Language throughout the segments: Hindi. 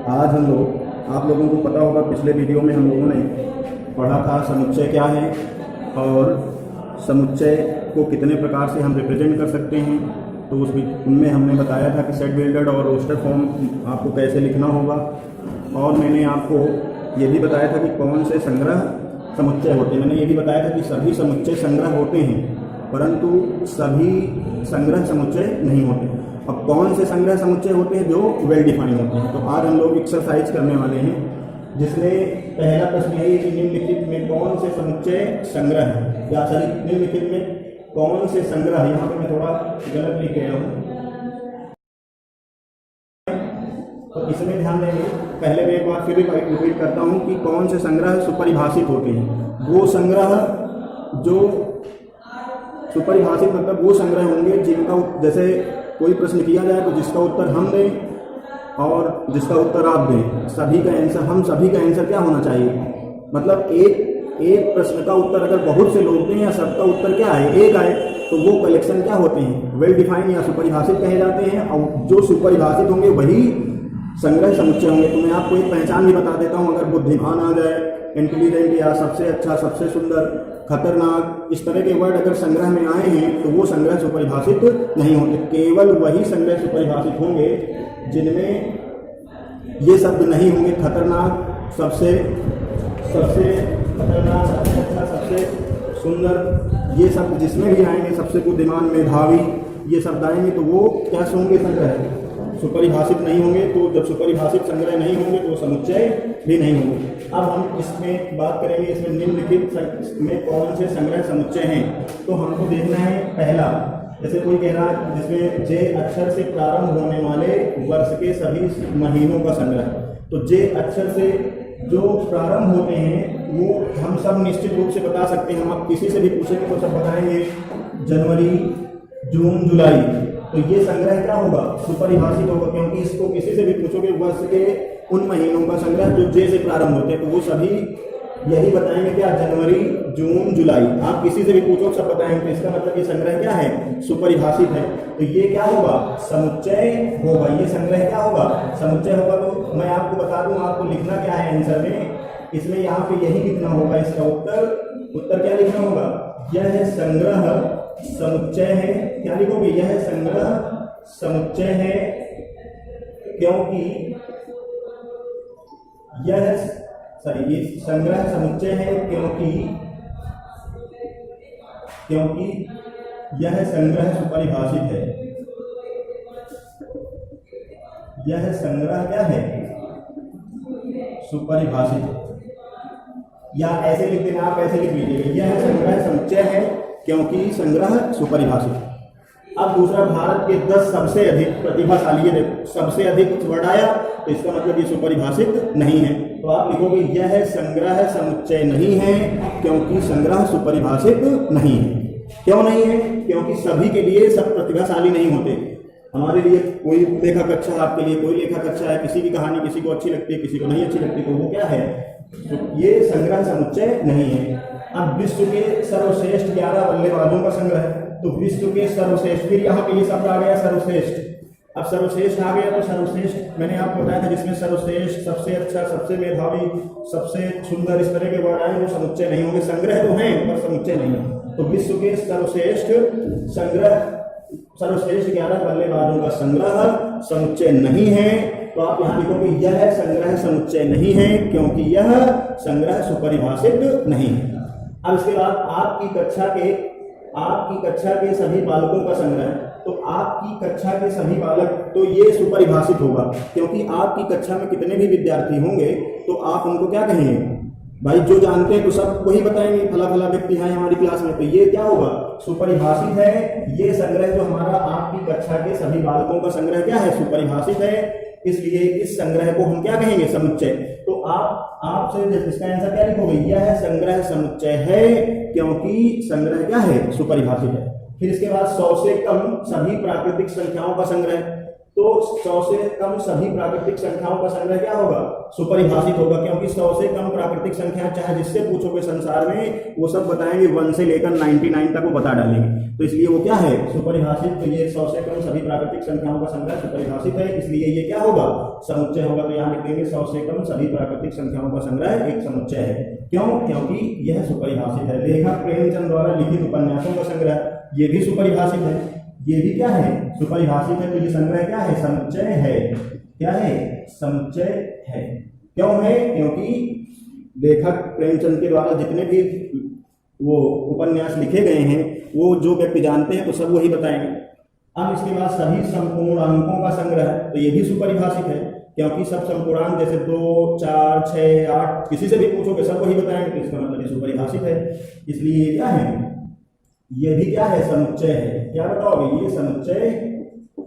आज हम लोग, आप लोगों को पता होगा पिछले वीडियो में हम लोगों ने पढ़ा था समुच्चय क्या है और समुच्चय को कितने प्रकार से हम रिप्रेजेंट कर सकते हैं। तो उनमें हमने बताया था कि सेट बिल्डेड और रोस्टर फॉर्म आपको कैसे लिखना होगा, और मैंने आपको ये भी बताया था कि कौन से संग्रह समुच्चय होते हैं। मैंने ये भी बताया था कि सभी समुच्चय संग्रह होते हैं परंतु सभी संग्रह समुच्चय नहीं होते। अब कौन से संग्रह समुच्चय होते हैं? जो वेल डिफाइंड होते हैं। तो आज हम लोग एक्सरसाइज करने वाले हैं जिसमें पहला प्रश्न यही है कि निम्नलिखित में कौन से समुच्चय संग्रह है, या सॉरी निम्नलिखित में कौन से संग्रह, यहाँ पे मैं थोड़ा गलत लिख गया हूँ तो इसमें ध्यान देंगे। पहले मैं एक बार फिर रिपीट करता हूँ कि कौन से संग्रह सुपरिभाषित होते हैं। वो संग्रह जो सुपरिभाषित मतलब वो संग्रह होंगे जिनका, जैसे कोई प्रश्न किया जाए तो जिसका उत्तर हम दें और जिसका उत्तर आप दें, सभी का आंसर, हम सभी का आंसर क्या होना चाहिए। मतलब एक प्रश्न का उत्तर अगर बहुत से लोग दें या सबका उत्तर क्या आए, एक आए, तो वो कलेक्शन क्या होते हैं, वेल डिफाइंड या सुपरिभाषित कहे जाते हैं। और जो सुपरिभाषित होंगे वही संग्रह समुच्चय होंगे। तो मैं आपको एक पहचान भी बता देता हूँ। अगर बुद्धिमान आ जाए, इंटेलिजेंट या सबसे अच्छा, सबसे सुंदर, खतरनाक, इस तरह के वर्ड अगर संग्रह में आए हैं तो वो संग्रह सुपरिभाषित नहीं होंगे। केवल वही संग्रह सुपरिभाषित होंगे जिनमें ये शब्द नहीं होंगे। खतरनाक, सबसे खतरनाक, सबसे अच्छा, सबसे सुंदर, ये शब्द जिसमें भी आएंगे, सबसे बुद्धिमान, मेधावी, ये शब्द आएंगे तो वो क्या होंगे, संग्रह सुपरिभाषित नहीं होंगे। तो जब सुपरिभाषित संग्रह नहीं होंगे तो समुच्चय भी नहीं होंगे। अब हम इसमें बात करेंगे, इसमें निम्नलिखित में कौन से संग्रह समुच्चय हैं। तो हमको देखना है पहला, जैसे कोई कह रहा है जिसमें जे अक्षर से प्रारंभ होने वाले वर्ष के सभी महीनों का संग्रह। तो जे अक्षर से जो प्रारंभ होते हैं वो हम सब निश्चित रूप से बता सकते हैं। हम आप किसी से भी पूछेंगे तो सब बताएंगे, जनवरी, जून, जुलाई। तो ये संग्रह क्या होगा, सुपरिभाषित होगा, क्योंकि इसको किसी से भी पूछोगे वर्ष के उन महीनों का संग्रह जो जे से प्रारंभ होते हैं तो वो सभी यही बताएंगे क्या, जनवरी, जून, जुलाई। आप किसी से भी पूछो सब बताएंगे। तो इसका मतलब ये संग्रह क्या है, सुपरिभाषित है। तो ये क्या होगा, समुच्चय होगा। ये संग्रह क्या होगा, समुच्चय होगा। तो मैं आपको बता दूं, आपको लिखना क्या है आंसर में, इसमें यहाँ पे यही लिखना होगा। इसका उत्तर क्या लिखना होगा, यह संग्रह समुच्चय है। क्या लिखोगे, यह संग्रह समुच्चय है क्योंकि ये संग्रह समुच्चय है क्योंकि यह संग्रह सुपरिभाषित है। यह संग्रह क्या है, सुपरिभाषित है। या ऐसे लिख देना, आप ऐसे लिख लीजिएगा, यह संग्रह समुच्चय है क्योंकि संग्रह सुपरिभाषित है। अब दूसरा, भारत के 10 सबसे अधिक प्रतिभाशाली, सबसे अधिक वर्ड आया तो इसका मतलब ये सुपरिभाषित नहीं है। तो आप लिखोगे यह संग्रह समुच्चय नहीं है क्योंकि संग्रह सुपरिभाषित नहीं है। क्यों नहीं है, क्योंकि सभी के लिए सब प्रतिभाशाली नहीं होते। हमारे लिए कोई लेखक अच्छा है, आपके लिए कोई लेखक अच्छा है, किसी की कहानी किसी को अच्छी लगती है, किसी को नहीं अच्छी लगती, तो वो क्या है, तो ये संग्रह समुच्चय नहीं है। अब विश्व के सर्वश्रेष्ठ 11 बल्लेबाजों का संग्रह है। तो विश्व के सर्वश्रेष्ठ, फिर यहाँ पे ये शब्द आ गया सर्वश्रेष्ठ। अब सर्वश्रेष्ठ आ गया तो सर्वश्रेष्ठ मैंने आपको बताया था जिसमें सर्वश्रेष्ठ, सबसे अच्छा, सबसे मेधावी, सबसे सुंदर, इस तरह के वर्ड आए वो समुच्चय नहीं होंगे। संग्रह तो हैं पर समुच्चय नहीं है। तो विश्व के सर्वश्रेष्ठ 11 बल्लेबाजों का संग्रह समुच्चय नहीं है। तो आप यहाँ लिखोगे यह संग्रह समुच्चय नहीं है क्योंकि यह संग्रह सुपरिभाषित नहीं है। अब इसके बाद आपकी कक्षा के सभी बालकों का संग्रह। तो आपकी कक्षा के सभी बालक, तो ये सुपरिभाषित होगा क्योंकि आपकी कक्षा में कितने भी विद्यार्थी होंगे तो आप उनको क्या कहेंगे, भाई जो जानते हैं तो सब वही बताएंगे, फला फला व्यक्ति है हमारी क्लास में। तो ये क्या होगा, सुपरिभाषित है। ये संग्रह जो हमारा आपकी कक्षा के सभी बालकों का संग्रह क्या है, सुपरिभाषित है। इसलिए इस संग्रह को हम क्या कहेंगे, समुच्चय। तो आपसे इसका आंसर क्या लिखोगे, यह संग्रह समुच्चय है क्योंकि संग्रह क्या है, सुपरिभाषित है। फिर इसके बाद 100 से कम सभी प्राकृतिक संख्याओं का संग्रह। तो 100 से कम सभी प्राकृतिक संख्याओं का संग्रह क्या होगा, सुपरिभाषित होगा, क्योंकि 100 से कम प्राकृतिक संख्या चाहे जिससे पूछोगे संसार में वो सब बताएंगे, 1 से लेकर 99 तक वो बता डालेंगे। तो इसलिए वो क्या है, सुपरिभाषित। तो ये 100 से कम सभी प्राकृतिक संख्याओं का संग्रह सुपरिभाषित है, इसलिए ये क्या होगा, समुच्चय होगा। तो यहाँ लिखेंगे 100 से कम सभी प्राकृतिक संख्याओं का संग्रह एक समुच्चय है। क्यों, क्योंकि यह सुपरिभाषित है। लेखक प्रेमचंद द्वारा लिखित उपन्यासों का संग्रह ये भी सुपरिभाषित है, ये भी क्या है, सुपरिभाषित है। तो ये संग्रह क्या है, समुच्चय है। क्या है, समुच्चय है। क्यों है, क्योंकि लेखक प्रेमचंद के द्वारा जितने भी वो उपन्यास लिखे गए हैं वो जो व्यक्ति जानते हैं तो सब वही बताएंगे। अब इसके बाद सभी संपूर्णांकों का संग्रह, तो ये भी सुपरिभाषित है, क्योंकि सब संपूर्णांक जैसे 2, 4, 6, 8 किसी से भी पूछोगे सब वही बताएंगे, तो इसका मतलब ये सुपरिभाषित है। इसलिए ये क्या है, ये भी क्या है, समुच्चय है। क्या बताओगे, ये समुच्चय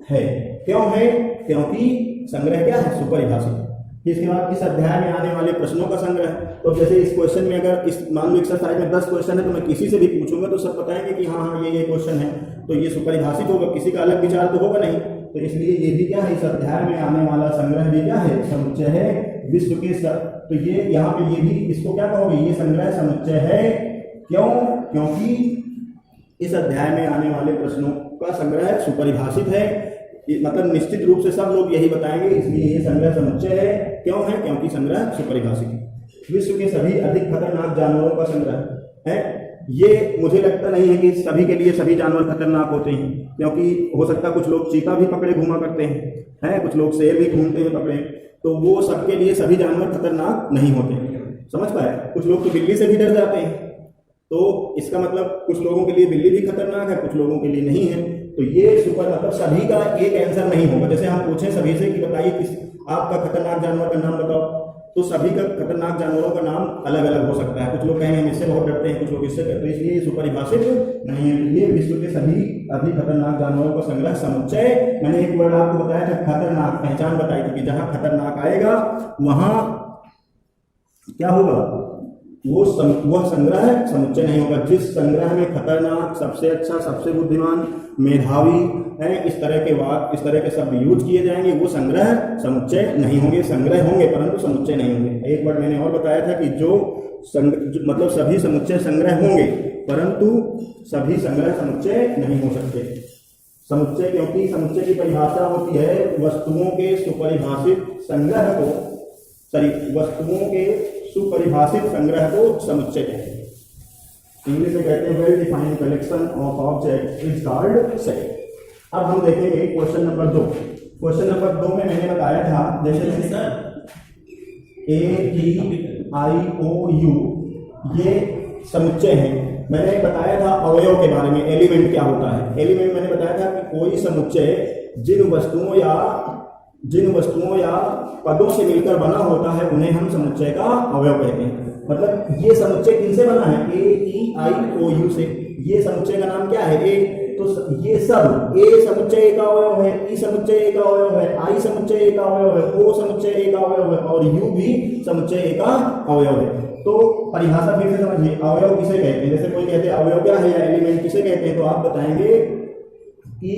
है। क्यों है, क्योंकि संग्रह क्या है, सुपरिभाषित। इसके बाद इस अध्याय में आने वाले प्रश्नों का संग्रह। तो जैसे इस क्वेश्चन में अगर इस मान लो एक्सरसाइज में 10 क्वेश्चन है तो मैं किसी से भी पूछूंगा तो सब बताएंगे कि हाँ हाँ ये क्वेश्चन है, तो ये सुपरिभाषित होगा, किसी का अलग विचार तो होगा नहीं। तो इसलिए ये भी क्या है, इस अध्याय में आने वाला संग्रह भी क्या है, समुच्चय है। विश्व के तो ये यहाँ पे ये भी, इसको क्या कहोगे, ये संग्रह समुच्चय है। क्यों, क्योंकि इस अध्याय में आने वाले प्रश्नों का संग्रह सुपरिभाषित है, मतलब निश्चित रूप से सब लोग यही बताएंगे, इसलिए ये संग्रह समुच्चय है। क्यों है, क्योंकि संग्रह सुपरिभाषित है। विश्व के सभी अधिक खतरनाक जानवरों का संग्रह है। ये मुझे लगता नहीं है कि सभी के लिए सभी जानवर खतरनाक होते हैं, क्योंकि हो सकता है कुछ लोग चीता भी पकड़े घूमा करते हैं, कुछ लोग शेर भी घूमते हैं पकड़े, तो वो सबके लिए सभी जानवर खतरनाक नहीं होते। समझ पाए, कुछ लोग तो बिल्ली से भी डर जाते हैं, तो इसका मतलब कुछ लोगों के लिए बिल्ली भी खतरनाक है, कुछ लोगों के लिए नहीं है। तो ये सुपर मतलब सभी का एक आंसर नहीं होगा। जैसे हम पूछें सभी से कि बताइए किस आपका खतरनाक जानवर का नाम बताओ, तो सभी का खतरनाक जानवरों का नाम अलग अलग हो सकता है। कुछ लोग कहेंगे हम इससे बहुत डरते हैं, कुछ लोग इससे डरते हैं, इसलिए ये सुपरिभाषित नहीं है। ये विश्व के सभी अधिक खतरनाक जानवरों का संग्रह समुच्चय। मैंने एक वर्ड आपको बताया था, खतरनाक, पहचान बताई थी कि जहां खतरनाक आएगा वहां क्या होगा, वह संग्रह समुच्चय नहीं होगा। जिस संग्रह में खतरनाक, सबसे अच्छा, सबसे बुद्धिमान, मेधावी है, इस तरह के शब्द यूज किए जाएंगे, वो संग्रह समुच्चय नहीं होंगे। संग्रह होंगे परंतु समुच्चय नहीं होंगे। एक बार मैंने और बताया था कि जो मतलब सभी समुच्चय संग्रह होंगे परंतु सभी संग्रह समुच्चय नहीं हो सकते। समुच्चय, क्योंकि समुच्चय की परिभाषा होती है वस्तुओं के सुपरिभाषित संग्रह को, वस्तुओं के सुपरिभाषित संग्रह को समुच्चय कहते हैं। इंग्लिश में कहते हैं well defined collection of object is called set. अब हम देखेंगे क्वेश्चन नंबर 2। क्वेश्चन नंबर 2 में मैंने बताया था, जैसे AEIOU ये समुच्चय है। मैंने बताया था अवयव के बारे में, एलिमेंट क्या होता है। एलिमेंट मैंने बताया था कि कोई समुच्चय जिन वस्तुओं या पदों से मिलकर बना होता है उन्हें हम समुच्चय का अवयव कहते हैं। मतलब ये समुच्चय किनसे बना है, AEIOU से। ये समुच्चय का नाम क्या है, ए। तो ये सब, ए समुच्चय एक अवयव है, ई समुच्चय एक अवयव है, आई समुच्चय एक अवयव है, ओ समुच्चय एक अवयव है और यू भी समुच्चय एक अवयव है। तो परिभाषा फिर से समझिए, अवयव किसे कहते हैं। जैसे कोई कहते हैं अवयव क्या है या एलिमेंट किसे कहते हैं, तो आप बताएंगे कि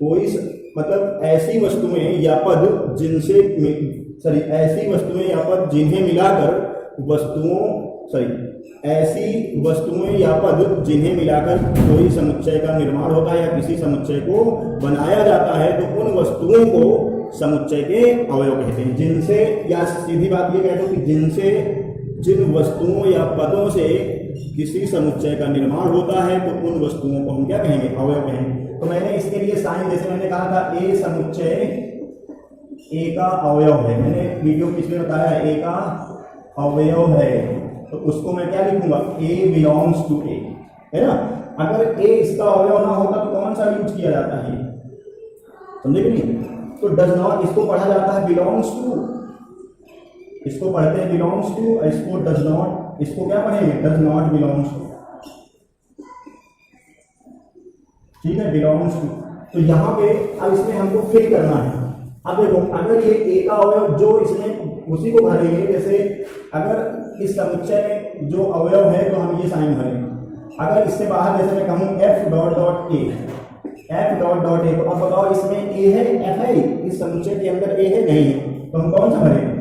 कोई मतलब ऐसी वस्तुएं या पद जिन्हें मिलाकर कोई समुच्चय का निर्माण होता है या किसी समुच्चय को बनाया जाता है, तो उन वस्तुओं को समुच्चय के अवयव कहते हैं। जिनसे, या सीधी बात ये कहते हैं कि जिन वस्तुओं या पदों से किसी समुच्चय का निर्माण होता है तो उन वस्तुओं को हम क्या कहेंगे, अवयव कहेंगे। तो मैंने इसके लिए साइन, जैसे मैंने कहा था ए समुच्चय ए का अवयव है, मैंने वीडियो पिछले बताया ए का अवयव है, तो उसको मैं क्या लिखूंगा, ए बिलोंग्स टू ए, है ना। अगर ए इसका अवयव ना होता तो कौन सा यूज किया जाता है, समझे कि नहीं। तो डज नॉट, इसको पढ़ा जाता है बिलोंग्स टू, इसको पढ़ते हैं बिलोंग्स टू, इसको डज नॉट, इसको क्या पढ़ेंगे, डज नॉट बिलोंग्स टू, ठीक है, बिलोंग्स टू। तो यहाँ पे अब इसमें हमको फिल करना है। अब देखो, अगर ये ए का अवयव जो इसमें उसी को भरेंगे, जैसे अगर इस समुच्चय में जो अवयव है तो हम ये साइन भरेंगे। अगर इससे बाहर जैसे मैं कहूँ F dot dot A, F dot dot A. अब बताओ इसमें ए है, एफ है, इस समुच्चय के अंदर ए है नहीं है, तो हम कौन सा भरेंगे?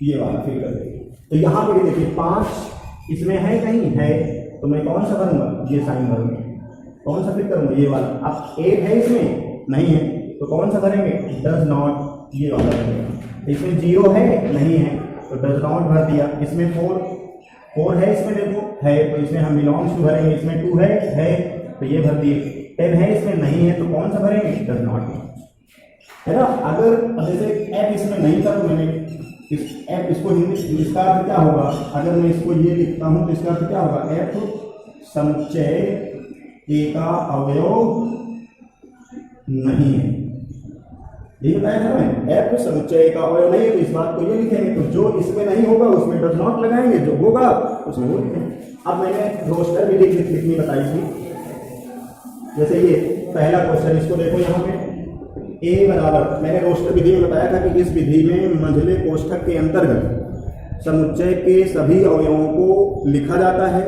ये वाला फिर कर देंगे। तो यहाँ पे देखिए 5 इसमें है नहीं है, तो मैं कौन सा भरूंगा? ये साइन भरूंगा। कौन सा फिर करूंगा? ये वाला। अब 8 है इसमें नहीं है, तो कौन सा भरेंगे? डज नॉट, ये वाला भरेंगे। इसमें 0 है नहीं है, तो डज नॉट भर दिया। इसमें 4 है, इसमें देखो है, तो इसमें हम बिलोंग्स टू भरेंगे। इसमें 2 है तो ये भर दिए। 10 है इसमें नहीं है, तो कौन सा भरेंगे? डज नॉट, है ना। अगर जैसे एफ इसमें नहीं था, तो मैंने इस एफ इसको हिंदी, इसका अर्थ क्या होगा? अगर मैं इसको ये लिखता हूं तो इसका अर्थ क्या होगा? एफ समुच्चय ए का अवयव नहीं है, ये बताया था मैं। एफ समुच्चय का अवयव नहीं है, तो इस बात को ये लिखेंगे। तो जो इसमें नहीं होगा उसमें डज नॉट लगाएंगे, जो होगा उसमें वो लिखेंगे। अब मैंने रोस्टर विधि लिखनी बताई थी। जैसे ये पहला क्वेश्चन, इसको देखो यहाँ पे ए बराबर, मैंने रोस्टर विधि में बताया था कि इस विधि में मंझले कोष्ठक के अंतर्गत समुच्चय के सभी अवयवों को लिखा जाता है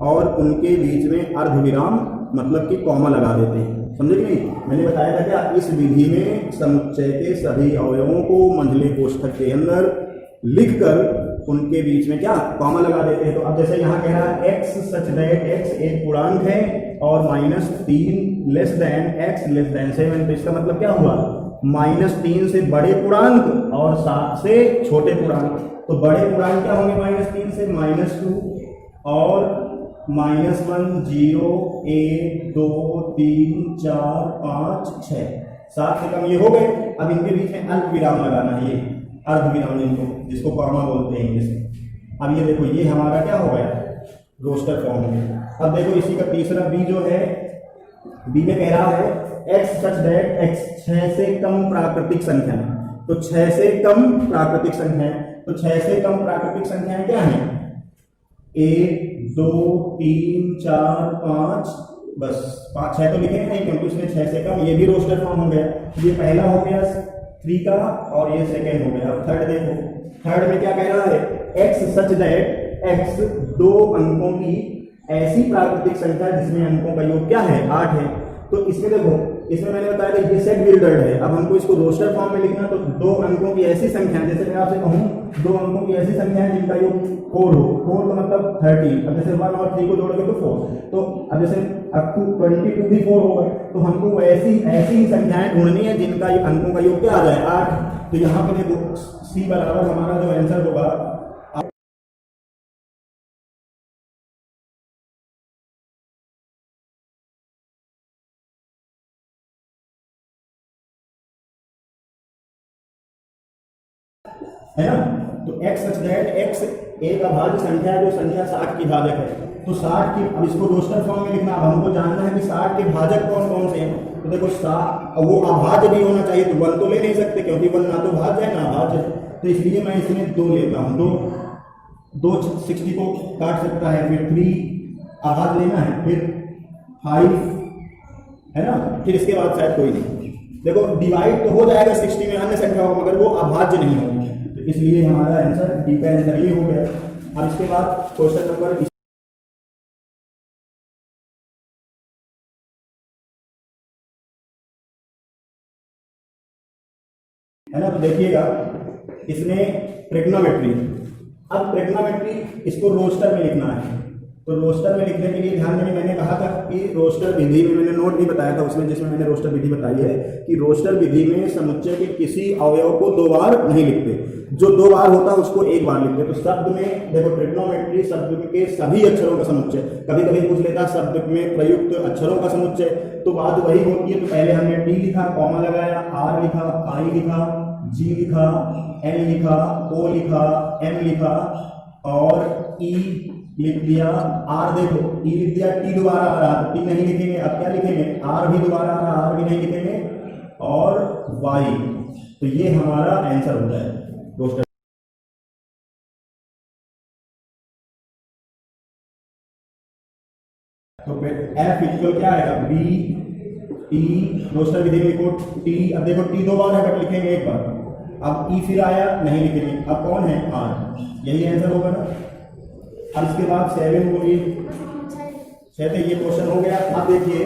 और उनके बीच में अर्धविराम मतलब कि कॉमा लगा देते हैं। समझे कि नहीं? मैंने बताया था क्या, इस विधि में समुच्चय के सभी अवयवों को मंझले कोष्ठक के अंदर लिखकर उनके बीच में क्या कॉमा लगा देते हैं। तो अब जैसे यहाँ कह रहा है एक्स सच दैट एक्स एक पूर्णांक है और -3 less than x less than 7, तो इसका मतलब क्या हुआ? -3 से बड़े पूर्णांक और 7 से छोटे पूर्णांक। तो बड़े पूर्णांक क्या होंगे? -3 से -2 और -1 0 1 2 3 4 5 6 7 से कम ये हो गए। अब इनके बीच में अल्प विराम लगाना है, ये अर्धविराम जिसको कॉमा बोलते हैं इंग्लिश में। अब ये देखो, ये हमारा क्या हो गया? रोस्टर फॉर्म में। अब देखो इसी का तीसरा बी जो है, बी में कह रहा है एक्स सच दैट एक्स 6 से कम प्राकृतिक संख्या है। तो 6 से कम प्राकृतिक संख्या है, तो 6 से कम प्राकृतिक संख्याएं क्या है? 1 2 3 4 5, बस 5 6 तो लिखेंगे नहीं क्योंकि उसमें 6 से कम। ये भी रोस्टर फॉर्म हो गया। ये पहला हो गया 3 का और ये सेकेंड हो गया। अब थर्ड देखो, थर्ड में क्या कह रहा है? एक्स सच दैट एक्स 2 अंकों की ऐसी प्राकृतिक संख्या जिसमें अंकों का योग क्या है? 8 है। तो इसमें देखो, इसमें मैंने बताया था ये सेट बिल्डर्ड है। अब हमको इसको रोस्टर फॉर्म में लिखना, तो 2 अंकों की ऐसी संख्या, जैसे मैं आपसे कहूँ 2 अंकों की ऐसी संख्या है जिनका योग 4 हो, 4 का मतलब 30। अब जैसे 1 और 3 को जोड़ोगे तो 4। तो अब जैसे अब 22 भी 4 होगा, तो हमको ऐसी ही संख्याएं ढूंढनी है जिनका अंकों का योग क्या आ जाए? 8। तो यहाँ पे देखो सी बराबर हमारा जो आंसर होगा, है ना। तो x सच दैट x एक अभाज्य संख्या है जो संख्या 60 की भाजक है। तो 60 की, अब इसको रोस्टर फॉर्म में लिखना। अब हमको जानना है कि 60 के भाजक कौन कौन से हैं। तो देखो 60, वो अभाज्य भी होना चाहिए, तो 1 तो ले नहीं सकते क्योंकि 1 ना तो भाज्य है ना अभाज्य। तो इसलिए मैं इसमें 2 लेता हूँ। 2 60 को काट सकता है, फिर 3 अभाज्य लेना है, फिर 5, है ना। फिर इसके बाद शायद कोई नहीं। देखो डिवाइड तो हो जाएगा 60 में अन्य संख्याओं, मगर वो अभाज्य नहीं होगी। तो इसलिए हमारा आंसर डी का आंसर ये हो गया। अब इसके बाद क्वेश्चन नंबर, है ना। तो देखिएगा इसमें ट्रिग्नोमेट्री। अब ट्रिग्नोमेट्री इसको रोस्टर में लिखना है। तो रोस्टर में लिखने के लिए ध्यान देंगे, मैंने कहा था कि रोस्टर विधि में, मैंने नोट भी बताया था उसमें जिसमें मैंने रोस्टर विधि बताई है कि रोस्टर विधि में समुच्चय के किसी अवयव को 2 बार नहीं लिखते, जो 2 बार होता है उसको 1 बार लिखते। तो शब्द में देखो ट्रिग्नोमेट्री शब्द के सभी अक्षरों का समुच्चय, कभी कभी पूछ लेता शब्द में प्रयुक्त अक्षरों का समुच्चय, तो बात वही होती है। तो पहले हमने टी लिखा, कॉमा लगाया, आर लिखा, आई लिखा, जी लिखा, एन लिखा, ओ लिखा, एम लिखा और ई लिख दिया। आर देखो ई लिख दिया, टी दोबारा आ रहा, टी नहीं लिखेंगे। अब क्या लिखेंगे? आर भी दोबारा आ रहा, आर भी नहीं लिखेंगे, और वाई। तो ये हमारा आंसर हो जाए रोस्टर। तो एफ इक्वल क्या आएगा? बी टी, रोस्टर विधि में लिखो टी। अब देखो टी 2 बार है बट लिखेंगे 1 बार। अब ई फिर आया, नहीं लिखेंगे। अब कौन है? आर। यही आंसर होगा ना। अब इसके बाद 7 बोलिए, 6 ये क्वेश्चन हो गया। अब देखिए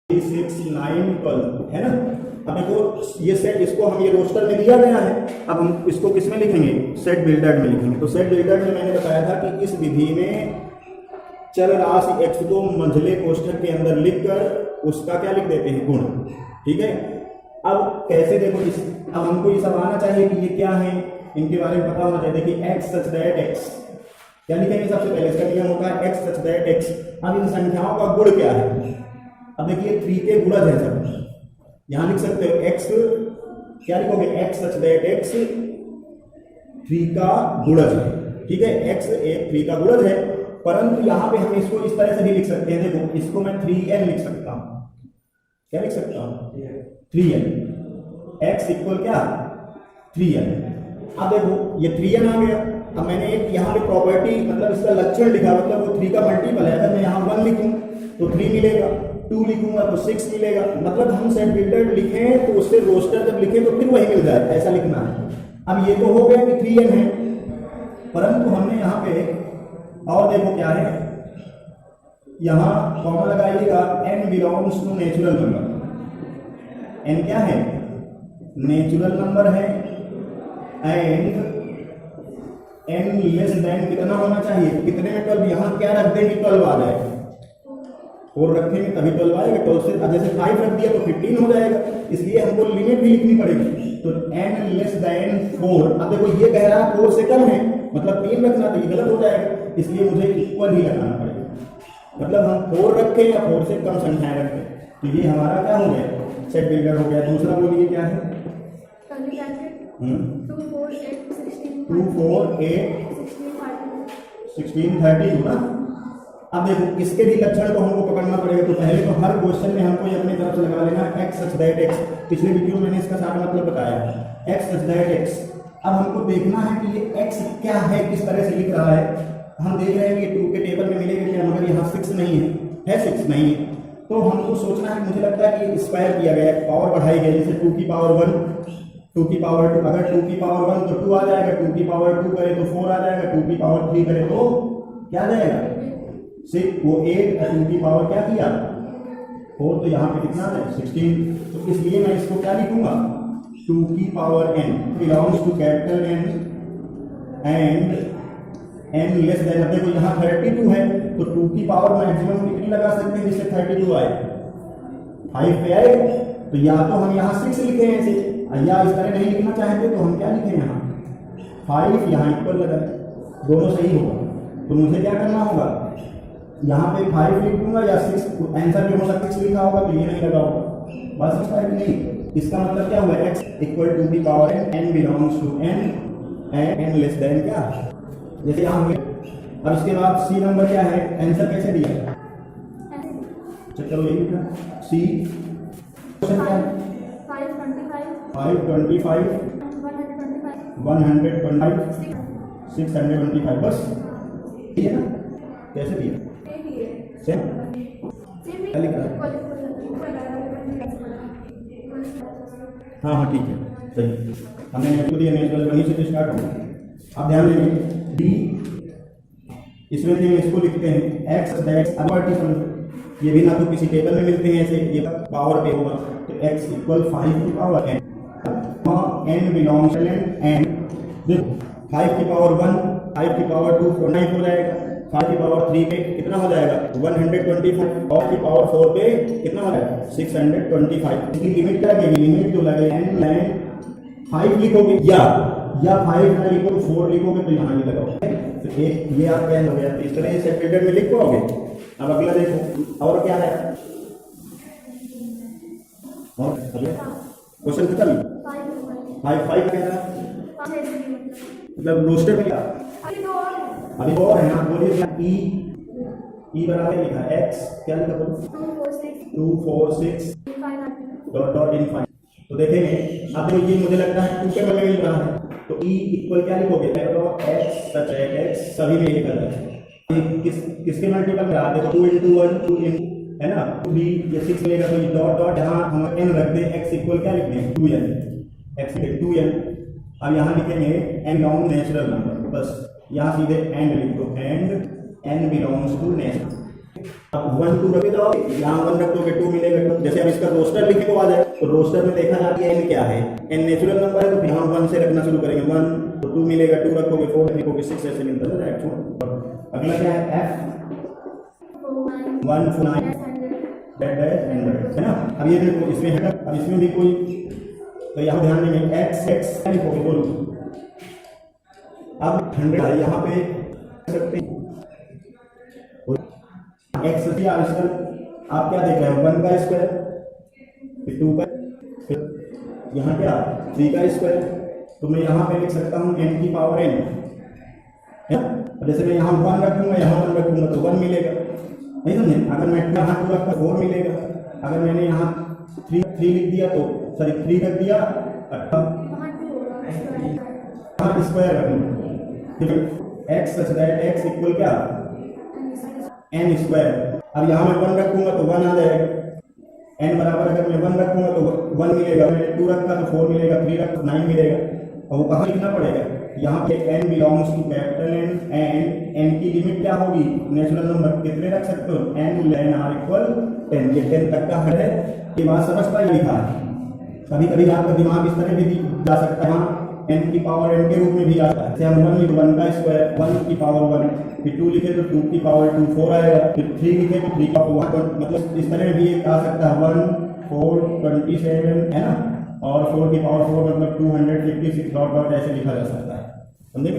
6 9 12 है ना। अब देखो ये सेट, इसको हम ये रोस्टर में दिया गया है, अब हम इसको किस में लिखेंगे, सेट बिल्डर में लिखेंगे। तो सेट बिल्डर में मैंने बताया था कि इस विधि में चल राशि x को मंझले कोष्ठक के अंदर लिखकर उसका क्या लिख देते हैं, गुण। ठीक है, अब कैसे, देखो अब हमको ये सब आना चाहिए कि ये क्या है, इनके बारे में पता होना चाहिए। देखिए x सच दैट x क्या लिखेंगे, सबसे पहले इसका नियम होता है x सच दैट x। अब इन संख्याओं का गुण क्या है, अब देखिए 3 के गुणज है सब, यहां लिख सकते हो x, क्या लिखोगे, x सच दैट x 3 का गुणज है। ठीक है, x एक 3 का गुणज है, परंतु यहां पे हम इसको इस तरह से भी लिख सकते हैं। देखो इसको मैं 3n लिख सकता हूं, क्या लिख सकता हूं, 3n, x इक्वल क्या 3n। अब देखो ये 3n आ गया। अब मैंने एक यहाँ पे प्रॉपर्टी, मतलब इसका लक्षण लिखा, मतलब वो 3 का मल्टीपल है। अगर मैं यहाँ 1 लिखूं तो 3 मिलेगा, 2 लिखूंगा तो 6 मिलेगा। मतलब हम सेट बिल्डर लिखें तो उससे रोस्टर जब लिखें तो फिर वही मिल जाए, ऐसा लिखना है। अब ये तो हो गया कि 3n है, परंतु हमने यहाँ पे और देखो क्या है, यहाँ कॉमा लगाइएगा, n belongs to natural number. n क्या है, नेचुरल नंबर है, एंड n लेस देन कितना होना चाहिए, कितने में 12, यहाँ क्या रख देंगे, 12 आ जाएगा, 4 रखेंगे तभी 12 आएगा। 12 से जैसे 5 रख दिया तो 15 हो जाएगा, इसलिए हमको लिमिट भी लिखनी पड़ेगी। तो n लेस देन 4, अब देखो ये कह रहा है 4 से कम है, मतलब 3 रखना, तो ये गलत हो जाएगा, इसलिए मुझे इक्वल ही लगाना पड़ेगा। मतलब हम 4 रखें या 4 से कम संख्याएं रखें, तो ये हमारा क्या हो गया, सेट बिल्डर हो गया। दूसरा बोलिए क्या है, 2 4 8 16 30 ना। अब देखो इसके भी लक्षण को हमको पकड़ना पड़ेगा। तो पहले तो हर क्वेश्चन में हमको ये अपनी तरफ से लगा लेना x सच दैट x। पिछले वीडियो में मैंने इसका सारा मतलब बताया, x सच दैट x। अब हमको देखना है कि ये x क्या है, किस तरह से लिख रहा है। हम देख रहे हैं कि 2 के टेबल में मिलेगा क्या, मगर यहाँ 6 नहीं है 6 नहीं है। तो हमको सोचना है, मुझे लगता है कि स्क्वायर किया गया है, पावर बढ़ाई गई, जैसे 2 की पावर 1, 2 की पावर 2, अगर 2 की पावर 1 तो 2 आ जाएगा, 2 की पावर 2 करे तो 4 आ जाएगा, 2 की पावर 3 करे तो क्या आ जाएगा 6, वो 8, 2 की पावर क्या किया 4, तो यहाँ पे कितना है 16। तो इसलिए मैं इसको क्या लिखूंगा, 2 की power n belongs to capital N and n less than. अब देखो यहाँ 32 है, तो 2 की पावर मैक्सिमम कितनी लगा सकते हैं जिससे 32 आए, 5 पे आएगा। तो या तो हम यहाँ 6 लिखे हैं ऐसे, या इस तरह नहीं लिखना चाहते तो हम क्या लिखें, यहाँ 5 यहाँ इक्वल लगाए, दोनों सही होगा। तो मुझे क्या करना होगा, यहाँ पे 5 लिख दूंगा या 6, आंसर में हो सकता है 6 लिखा होगा तो ये नहीं लगा होगा, बस इसका नहीं। इसका मतलब क्या हुआ, x इक्वल टू की power n belongs to n and n less than क्या, जैसे यहाँ हो गया। अब इसके बाद सी नंबर क्या है, आंसर कैसे दिया, चलो ये लिखा सी, क्वेश्चन क्या है 525 125 625, बस ये ना, कैसे दिया सेम क्या लिखा है, हाँ ठीक है सही, हमने इसको दिया नेचुरल, वहीं से स्टार्ट होगा। अब ध्यान देंगे डी, इसमें हम इसको लिखते हैं x दैट अबर्टी समझो, ये भी ना तो किसी टेबल में मिलते हैं ऐसे, ये पावर पे होगा, तो x इक्वल 5 की power n, n belongs to n, देखो 5 की पावर 1, 5 की पावर 2 9 हो जाएगा, 5 की पावर 3 पे कितना हो जाएगा 125, और की पावर 4 पे कितना हो जाएगा 625। इसकी लिमिट क्या लगेगी, लिमिट जो लगे n लाइन 5 लिखोगे या 5 ना लिखो 4 लिखोगे तो यहाँ नहीं लगाओगे, तो एक ये आपका हो गया। इस तरह से फिल्टर में लिख पाओगे। अब अगला देखो और क्या है, और क्वेश्चन खत्म, 5 कह रहा है, मतलब रोस्टर में क्या अभी और है ना, बोलिए ई बराबर लिखा x, क्या लिखा बोलो 2 4 6 डॉट डॉट इनफाइनाइट। तो देखेंगे अब देखो ये मुझे लगता है 2 के बगल में मिल रहा है, तो ई इक्वल क्या लिखोगे, x सच है x, सभी में लिखा जाए किसके मल्टीपल में आते, तो 2 into 1 2 है ना, 3 या 6 मिलेगा, तो ये डॉट डॉट यहाँ हम n रख दें, x इक्वल क्या लिखते हैं 2n, x 2n। अब यहाँ लिखेंगे n बिलोंग नेचुरल नंबर, बस यहाँ सीधे एंड लिख दो, and n belongs to natural. अब 1 2 रखे तो यहाँ 1 रख दोगे 2 मिलेगा 2। जैसे अब इसका रोस्टर लिखे को आ जाए तो रोस्टर में देखा जाती है n क्या है, n नेचुरल नंबर है तो फिर हम 1 से रखना शुरू करेंगे 1 तो 2 मिलेगा 2 रखोगे 4 लिखोगे 6 ऐसे मिलता है एक्चुअल। अगला क्या है f 149 है ना। अब ये देखो इसमें है, अब इसमें भी कोई तो यहाँ ध्यान देंगे x लिखोगे बोलो। अब 100 है यहाँ पे सकते x दिया आजकल आप क्या देख रहे हो 1 का स्क्वायर फिर 2 का फिर यहाँ क्या 3 का स्क्वायर, तो मैं यहाँ पे लिख सकता हूँ n की पावर n है। जैसे मैं यहाँ 1 रखूंगा यहाँ 1 रखूंगा तो 1 मिलेगा, नहीं समझे। अगर मैं यहाँ 2 रखा 4 मिलेगा, अगर मैंने यहाँ 3 लिख दिया तो सॉरी 3 रख दिया स्क्वायर रखूंगा x such that x equal क्या n स्क्वायर। अब यहाँ मैं 1 रखूंगा तो 1 आ जाएगा, n बराबर अगर मैं 1 रखूंगा तो 1 मिलेगा, मैंने 2 रखा तो 4 मिलेगा, 3 रखा तो 9 मिलेगा। और वो कहाँ लिखना पड़ेगा, यहाँ पे n belongs to capital N and n की लिमिट क्या होगी नेचुरल नंबर कितने रख सकते हो n लेन आर इक्वल 10, ये 10 तक का है। ये बात समझ पाई लिखा है। कभी कभी आपका दिमाग इस तरह भी जा सकता है, n की पावर n के रूप में भी आता है। जैसे हम 1 लिखे 1 का स्क्वायर 1 की पावर 1, फिर 2 लिखे तो 2 की पावर 2 4 आएगा, फिर 3 लिखे तो 3 का पावर 1, मतलब इस तरह भी एक आ सकता है 1 4 27 है ना, और 4 की पावर 4 मतलब 256 डॉट डॉट ऐसे लिखा जा सकता है, समझे।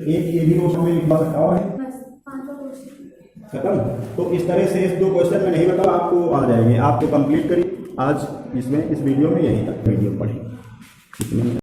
एक ये भी रोशन में लिखवा सकता और है खत्म। तो इस तरह से इस 2 क्वेश्चन में नहीं बताओ आपको आ जाएंगे, आपको कंप्लीट करिए आज इसमें इस वीडियो में, यहीं तक वीडियो पढ़ें।